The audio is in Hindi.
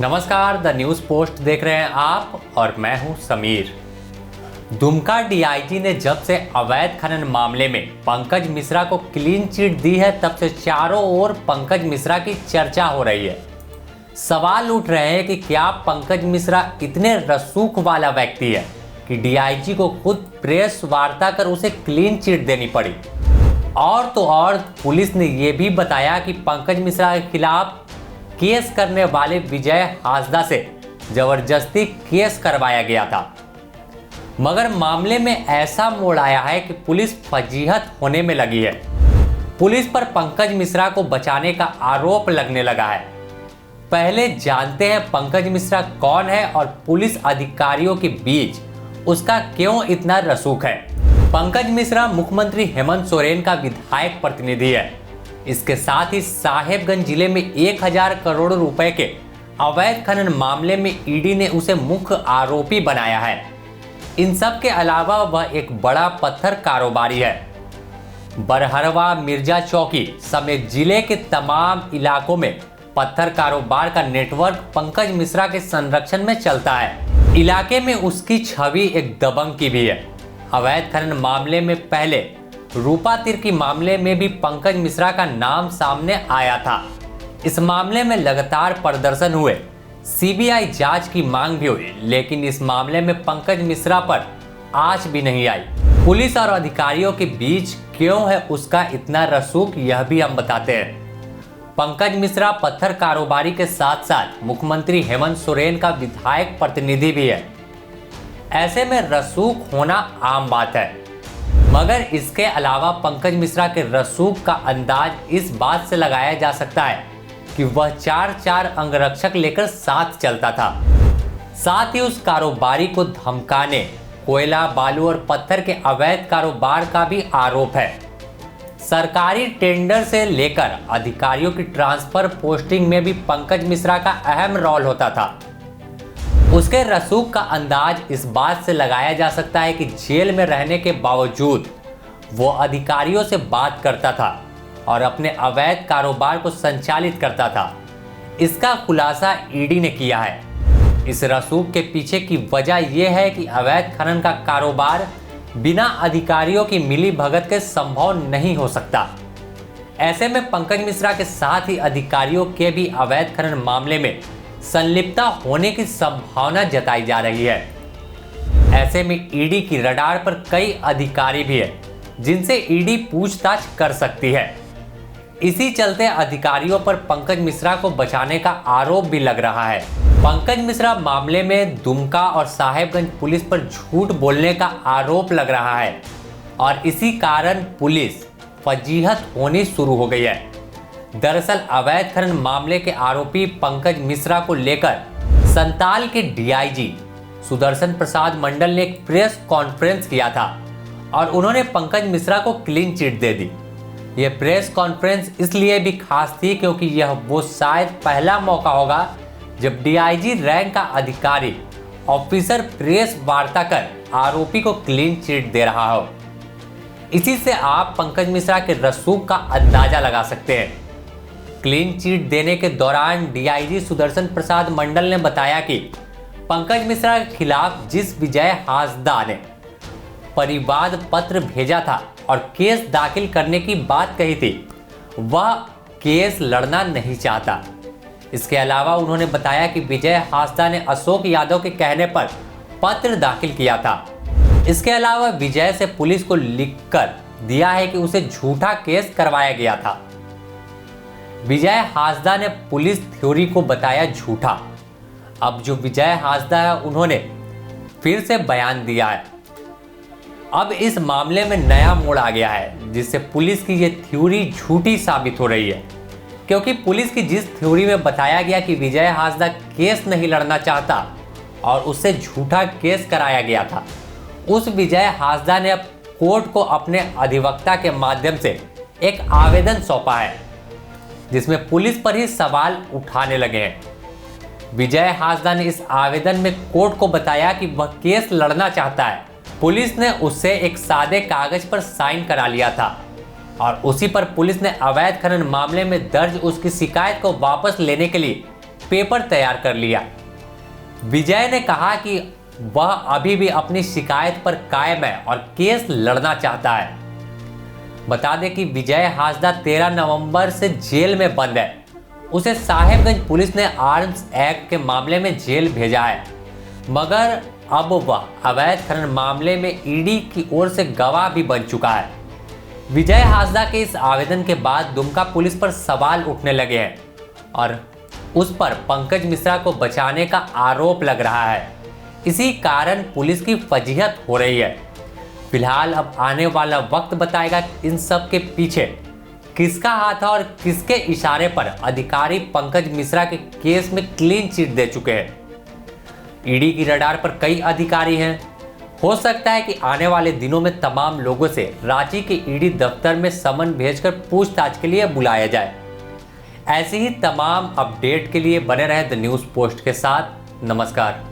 नमस्कार, द न्यूज़ पोस्ट देख रहे हैं आप और मैं हूं समीर। दुमका डीआईजी ने जब से अवैध खनन मामले में पंकज मिश्रा को क्लीन चिट दी है, तब से चारों ओर पंकज मिश्रा की चर्चा हो रही है। सवाल उठ रहे हैं कि क्या पंकज मिश्रा इतने रसूख वाला व्यक्ति है कि डीआईजी को खुद प्रेस वार्ता कर उसे क्लीन चिट देनी पड़ी। और तो और पुलिस ने यह भी बताया कि पंकज मिश्रा के खिलाफ केस करने वाले विजय हांसदा से जबरदस्ती केस करवाया गया था। मगर मामले में ऐसा मोड़ आया है कि पुलिस फजीहत होने में लगी है। पुलिस पर पंकज मिश्रा को बचाने का आरोप लगने लगा है। पहले जानते हैं पंकज मिश्रा कौन है और पुलिस अधिकारियों के बीच उसका क्यों इतना रसूख है। पंकज मिश्रा मुख्यमंत्री हेमंत सोरेन का विधायक प्रतिनिधि है। इसके साथ ही साहेबगंज जिले में 1000 करोड़ रुपए के अवैध खनन मामले में ईडी ने उसे मुख्य आरोपी बनाया है। इन सब के अलावा वह एक बड़ा पत्थर कारोबारी है। बरहरवा, मिर्जा चौकी समेत जिले के तमाम इलाकों में पत्थर कारोबार का नेटवर्क पंकज मिश्रा के संरक्षण में चलता है। इलाके में उसकी छवि एक दबंग की भी है। अवैध खनन मामले में पहले रूपा तिर्की मामले में भी पंकज मिश्रा का नाम सामने आया था। इस मामले में लगातार प्रदर्शन हुए, सीबीआई जांच की मांग भी हुई, लेकिन इस मामले में पंकज मिश्रा पर आंच भी नहीं आई। पुलिस और अधिकारियों के बीच क्यों है उसका इतना रसूख, यह भी हम बताते हैं। पंकज मिश्रा पत्थर कारोबारी के साथ साथ मुख्यमंत्री हेमंत सोरेन का विधायक प्रतिनिधि भी है। ऐसे में रसूख होना आम बात है। मगर इसके अलावा पंकज मिश्रा के रसूख का अंदाज इस बात से लगाया जा सकता है कि वह 4 अंगरक्षक लेकर साथ चलता था। साथ ही उस कारोबारी को धमकाने, कोयला, बालू और पत्थर के अवैध कारोबार का भी आरोप है। सरकारी टेंडर से लेकर अधिकारियों की ट्रांसफर पोस्टिंग में भी पंकज मिश्रा का अहम रोल होता था। उसके रसूख का अंदाज इस बात से लगाया जा सकता है कि जेल में रहने के बावजूद वो अधिकारियों से बात करता था और अपने अवैध कारोबार को संचालित करता था। इसका खुलासा ईडी ने किया है। इस रसूख के पीछे की वजह यह है कि अवैध खनन का कारोबार बिना अधिकारियों की मिलीभगत के संभव नहीं हो सकता। ऐसे में पंकज मिश्रा के साथ ही अधिकारियों के भी अवैध खनन मामले में संलिप्तता होने की संभावना जताई जा रही है। ऐसे में ईडी की रडार पर कई अधिकारी भी हैं जिनसे ईडी पूछताछ कर सकती है। इसी चलते अधिकारियों पर पंकज मिश्रा को बचाने का आरोप भी लग रहा है। पंकज मिश्रा मामले में दुमका और साहेबगंज पुलिस पर झूठ बोलने का आरोप लग रहा है और इसी कारण पुलिस फजीहत होनी शुरू हो गई है। दरअसल अवैध खनन मामले के आरोपी पंकज मिश्रा को लेकर संताल के डीआईजी सुदर्शन प्रसाद मंडल ने एक प्रेस कॉन्फ्रेंस किया था और उन्होंने पंकज मिश्रा को क्लीन चिट दे दी। यह प्रेस कॉन्फ्रेंस इसलिए भी खास थी क्योंकि यह वो शायद पहला मौका होगा जब डीआईजी रैंक का अधिकारी ऑफिसर प्रेस वार्ता कर आरोपी को क्लीन चिट दे रहा हो। इसी से आप पंकज मिश्रा के रसूख का अंदाजा लगा सकते हैं। क्लीन चिट देने के दौरान डीआईजी सुदर्शन प्रसाद मंडल ने बताया कि पंकज मिश्रा के खिलाफ जिस विजय हांसदा ने परिवाद पत्र भेजा था और केस दाखिल करने की बात कही थी, वह केस लड़ना नहीं चाहता। इसके अलावा उन्होंने बताया कि विजय हांसदा ने अशोक यादव के कहने पर पत्र दाखिल किया था। इसके अलावा विजय से पुलिस को लिखकर दिया है कि उसे झूठा केस करवाया गया था। विजय हांसदा ने पुलिस थ्योरी को बताया झूठा। अब जो विजय हांसदा है उन्होंने फिर से बयान दिया है। अब इस मामले में नया मोड़ आ गया है जिससे पुलिस की ये थ्योरी झूठी साबित हो रही है, क्योंकि पुलिस की जिस थ्योरी में बताया गया कि विजय हांसदा केस नहीं लड़ना चाहता और उससे झूठा केस कराया गया था, उस विजय हांसदा ने अब कोर्ट को अपने अधिवक्ता के माध्यम से एक आवेदन सौंपा है जिसमें पुलिस पर ही सवाल उठाने लगे हैं। विजय हांसदा ने इस आवेदन में कोर्ट को बताया कि वह केस लड़ना चाहता है। पुलिस ने उससे एक सादे कागज पर साइन करा लिया था और उसी पर पुलिस ने अवैध खनन मामले में दर्ज उसकी शिकायत को वापस लेने के लिए पेपर तैयार कर लिया। विजय ने कहा कि वह अभी भी अपनी शिकायत पर कायम है और केस लड़ना चाहता है। बता दें कि विजय हांसदा 13 नवंबर से जेल में बंद है। उसे साहेबगंज पुलिस ने आर्म्स एक्ट के मामले में जेल भेजा है, मगर अब वह अवैध खनन मामले में ईडी की ओर से गवाह भी बन चुका है। विजय हांसदा के इस आवेदन के बाद दुमका पुलिस पर सवाल उठने लगे हैं और उस पर पंकज मिश्रा को बचाने का आरोप लग रहा है। इसी कारण पुलिस की फजीहत हो रही है। फिलहाल अब आने वाला वक्त बताएगा इन सब के पीछे किसका हाथ है और किसके इशारे पर अधिकारी पंकज मिश्रा के केस में क्लीन चिट दे चुके हैं। ईडी की रडार पर कई अधिकारी हैं। हो सकता है कि आने वाले दिनों में तमाम लोगों से रांची के ईडी दफ्तर में समन भेजकर पूछताछ के लिए बुलाया जाए। ऐसी ही तमाम अपडेट के लिए बने रहे द न्यूज़ पोस्ट के साथ। नमस्कार।